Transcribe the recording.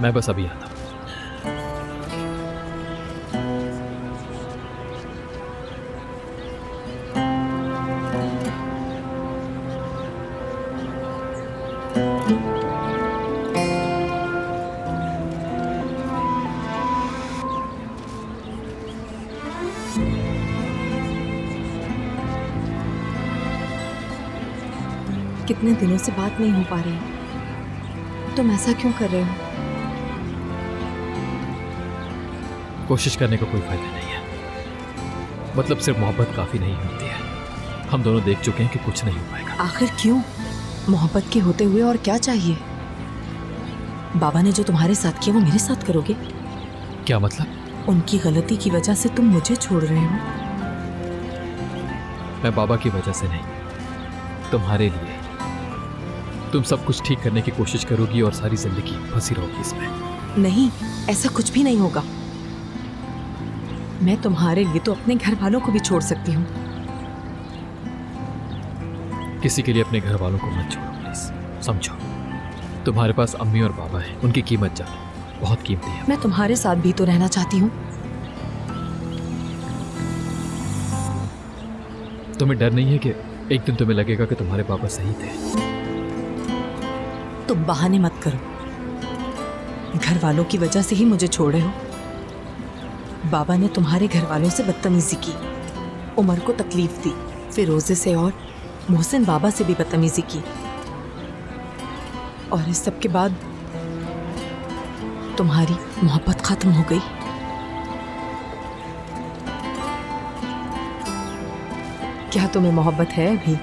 मैं बस अभी आता हूँ। कितने दिनों से बात नहीं हो पा रही, तुम ऐसा क्यों कर रहे हो? कोशिश करने का कोई फायदा नहीं है। मतलब सिर्फ मोहब्बत काफी नहीं होती है। हम दोनों देख चुके हैं कि कुछ नहीं हो पाएगा। आखिर क्यों? मोहब्बत के होते हुए और क्या चाहिए? बाबा ने जो तुम्हारे साथ किया वो मेरे साथ करोगे? क्या मतलब? उनकी गलती की वजह से तुम मुझे छोड़ रहे हो? मैं बाबा की वजह से नहीं, तुम्हारे लिए। तुम सब कुछ ठीक करने की कोशिश करोगी और सारी जिंदगी फंसी रहोगी इसमें। नहीं, ऐसा कुछ भी नहीं होगा। मैं तुम्हारे लिए तो अपने घर वालों को भी छोड़ सकती हूँ। किसी के लिए अपने घर वालों को मत छोड़ो प्लीज, समझो। तुम्हारे पास अम्मी और बाबा है, उनकी कीमत जानो, बहुत कीमती है। मैं तुम्हारे साथ भी तो रहना चाहती हूँ। तुम्हें डर नहीं है कि एक दिन तुम्हें लगेगा कि तुम्हारे पापा सही थे? तुम बहाने मत करो। घर वालों की वजह से ही मुझे छोड़ रहे हो। बाबा ने तुम्हारे घर वालों से बदतमीजी की, उमर को तकलीफ दी, फिरोजे से और मोहसिन बाबा से भी बदतमीजी की, और इस सब के बाद तुम्हारी मोहब्बत खत्म हो गई। क्या तुम्हें मोहब्बत है अभी?